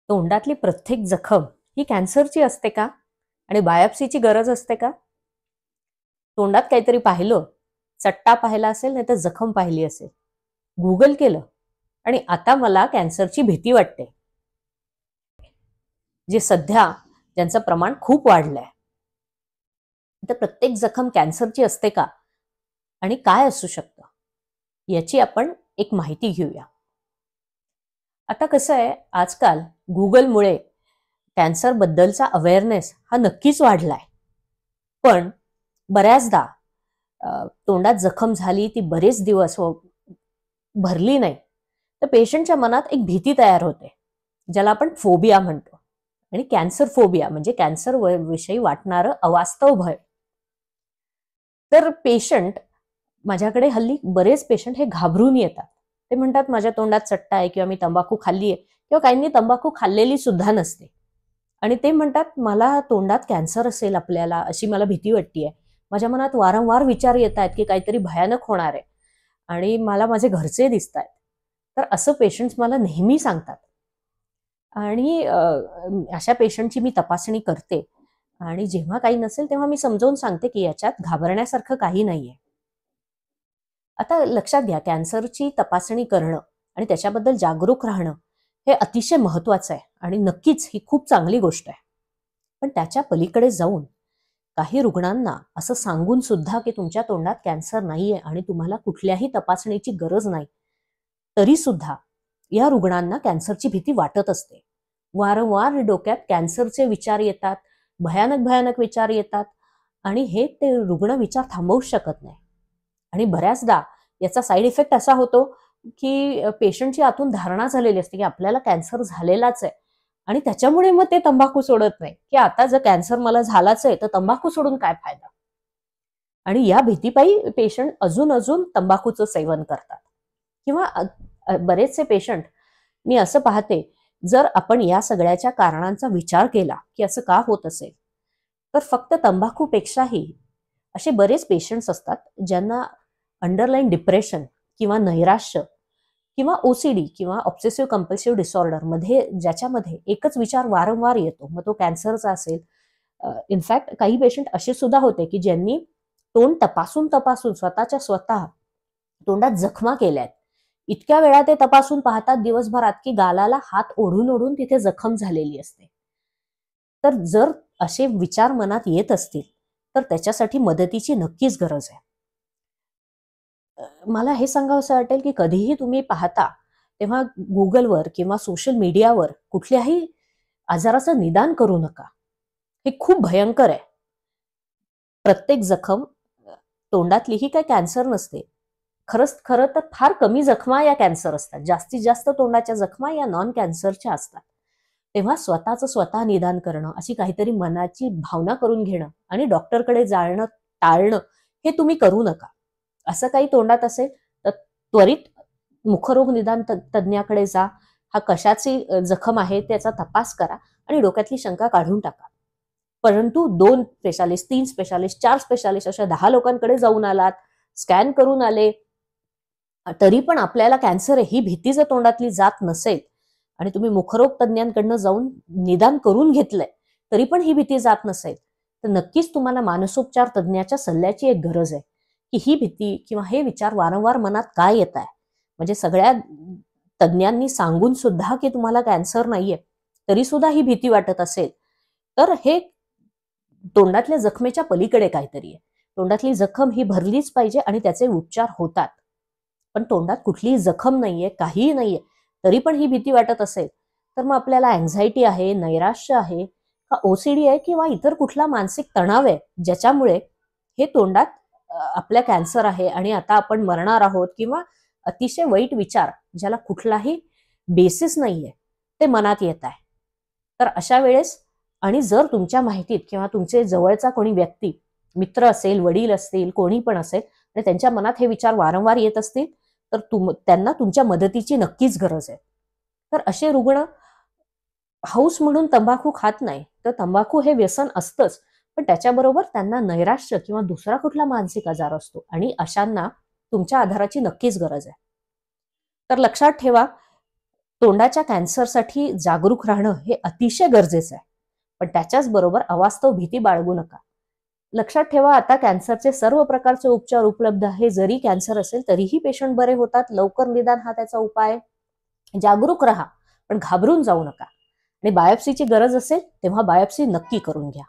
तोंडातली प्रत्येक जखम ही कॅन्सरची असते का? आणि बायोप्सीची गरज असते का? तोंडात काहीतरी पाहिलं, चट्टा पाहिला असेल नाही तर जखम पाहिली असेल, गुगल केलं आणि आता मला कॅन्सरची भीती वाटते. जे सध्या ज्यांचं प्रमाण खूप वाढलंय. तर प्रत्येक जखम कॅन्सरची असते का? आणि काय असू शकतं? याची आपण एक माहिती घेऊया. आता कसं आहे, आजकाल गुगलमुळे कॅन्सर बद्दलचा अवेअरनेस हा नक्कीच वाढलाय. पण बऱ्याचदा तोंडात जखम झाली, ती बरेच दिवस भरली नाही, तर पेशंटच्या मनात एक भीती तयार होते, ज्याला आपण फोबिया म्हणतो. आणि कॅन्सर फोबिया म्हणजे कॅन्सर विषयी वाटणारं अवास्तव भय. तर पेशंट माझ्याकडे हल्ली बरेच पेशंट हे घाबरून येतात. ते म्हणतात माझ्या तोंडात चट्टा आहे किंवा मी तंबाखू खाल्ली आहे, किंवा काहींनी तंबाखू खाल्लेली सुद्धा नसते आणि ते म्हणतात मला तोंडात कॅन्सर असेल आपल्याला, अशी मला भीती वाटतेय. माझ्या मनात वारंवार विचार येत आहेत की काहीतरी भयानक होणार आहे आणि मला माझे घरचे दिसत आहेत. तर असं पेशंट्स मला नेहमी सांगतात आणि अशा पेशंटची मी तपासणी करते आणि जेव्हा काही नसेल तेव्हा मी समजावून सांगते की याच्यात घाबरण्यासारखं काही नाहीये. आता लक्षात घ्या, कॅन्सरची तपासणी करणं आणि त्याच्याबद्दल जागरूक राहणं हे अतिशय महत्वाचं आहे आणि नक्कीच ही खूप चांगली गोष्ट आहे. पण त्याच्या पलीकडे जाऊन काही रुग्णांना असं सांगून सुद्धा की तुमच्या तोंडात कॅन्सर नाहीये आणि तुम्हाला कुठल्याही तपासणीची गरज नाही, तरी सुद्धा या रुग्णांना कॅन्सरची भीती वाटत असते. वारंवार डोक्यात कॅन्सरचे विचार येतात, भयानक भयानक विचार येतात आणि हे ते रुग्ण विचार थांबवू शकत नाही. आणि बऱ्याचदा याचा साईड इफेक्ट असा होतो की पेशंटची आतून धारणा झालेली असते की आपल्याला कॅन्सर झालेलाच आहे आणि त्याच्यामुळे मग ते तंबाखू सोडत नाही की आता जर कॅन्सर मला झालाच आहे तर तंबाखू सोडून काय फायदा. आणि या भीतीपायी पेशंट अजून अजून तंबाखूचं सेवन करतात. किंवा बरेचसे पेशंट मी असं पाहते, जर आपण या सगळ्याच्या कारणांचा विचार केला की असं का होत असेल, तर फक्त तंबाखूपेक्षाही असे बरेच पेशंट्स असतात ज्यांना अंडरलाईन डिप्रेशन किंवा नैराश्य किंवा ओसीडी किंवा ऑब्सेसिव्ह कंपल्सिव्ह डिसऑर्डर मध्ये ज्याच्यामध्ये एकच विचार वारंवार येतो, मग तो कॅन्सरचा असेल. इनफॅक्ट काही पेशंट असे सुद्धा होते की ज्यांनी तोंड तपासून तपासून स्वतःच्या स्वतः तोंडात जखमा केल्यात. इतक्या वेळा ते तपासून पाहतात दिवसभरात की गालाला हात ओढून ओढून तिथे जखम झालेली असते. तर जर असे विचार मनात येत असतील तर त्याच्यासाठी मदतीची नक्कीच गरज आहे. मला हे सांगावंसं वाटेल की कधीही तुम्ही पाहता तेव्हा गुगलवर किंवा सोशल मीडियावर कुठल्याही आजाराचं निदान करू नका. हे खूप भयंकर आहे. प्रत्येक जखम तोंडातली ही काय कॅन्सर नसते. खरं तर फार कमी जखमा या कॅन्सर असतात. जास्तीत जास्त तोंडाच्या जखमा या नॉन कॅन्सरच्या असतात. तेव्हा स्वतःचं स्वतः निदान करणं, अशी काहीतरी मनाची भावना करून घेणं आणि डॉक्टरकडे जाणं टाळणं हे तुम्ही करू नका. असं काही तोंडात असेल तर त्वरित मुखरोग निदान तज्ञाकडे जा. हा कशाची जखम आहे त्याचा तपास करा आणि डोक्यातली शंका काढून टाका. परंतु 2 स्पेशालिस्ट, 3 स्पेशालिस्ट, 4 स्पेशालिस्ट अशा 10 लोकांकडे जाऊन आलात, स्कॅन करून आले, तरी पण आपल्याला कॅन्सर ही भीती जर तोंडातली जात नसेल आणि तुम्ही मुखरोग तज्ञांकडनं जाऊन निदान करून घेतलंय तरी पण ही भीती जात नसेल, तर नक्कीच तुम्हाला मानसोपचार तज्ञाच्या सल्ल्याची एक गरज आहे की ही भीती किंवा हे विचार वारंवार मनात काय येत आहे. म्हणजे सगळ्या तज्ञांनी सांगून सुद्धा की तुम्हाला कॅन्सर नाहीये तरी सुद्धा ही भीती वाटत असेल, तर हे तोंडातल्या जखमेच्या पलीकडे काहीतरी आहे. तोंडातली जखम ही भरलीच पाहिजे आणि त्याचे उपचार होतात. पण तोंडात कुठलीही जखम नाहीये, काहीही नाहीये, तरी पण ही भीती वाटत असेल, तर मग आपल्याला अँझायटी आहे, नैराश्य आहे, का ओसीडी आहे किंवा इतर कुठला मानसिक तणाव आहे ज्याच्यामुळे हे तोंडात आपल्या कॅन्सर आहे आणि आता आपण मरणार आहोत किंवा अतिशय वाईट विचार ज्याला कुठलाही बेसिस नाहीये ते मनात येत आहे. तर अशा वेळेस आणि जर तुमच्या माहितीत किंवा तुमचे जवळचा कोणी व्यक्ती, मित्र असेल, वडील असतील, कोणी पण असेल आणि त्यांच्या मनात हे विचार वारंवार येत असतील, तर त्यांना तुमच्या मदतीची नक्कीच गरज आहे. तर असे रुग्ण हौस म्हणून तंबाखू खात नाही, तर तंबाखू हे व्यसन असतंच, पण त्याच्याबरोबर त्यांना नैराश्य किंवा दुसरा कुठला मानसिक आजार असतो आणि अशांना तुमच्या आधाराची नक्कीच गरज आहे. तर लक्षात ठेवा, तोंडाच्या कॅन्सरसाठी जागरूक राहणं हे अतिशय गरजेचं आहे, पण त्याच्याच बरोबर अवास्तव भीती बाळगू नका. लक्षात ठेवा, आता कॅन्सरचे सर्व प्रकारचे उपचार उपलब्ध आहे. जरी कॅन्सर असेल तरीही पेशंट बरे होतात. लवकर निदान हा त्याचा उपाय. जागरूक राहा, पण घाबरून जाऊ नका. आणि बायोप्सीची गरज असेल तेव्हा बायोप्सी नक्की करून घ्या.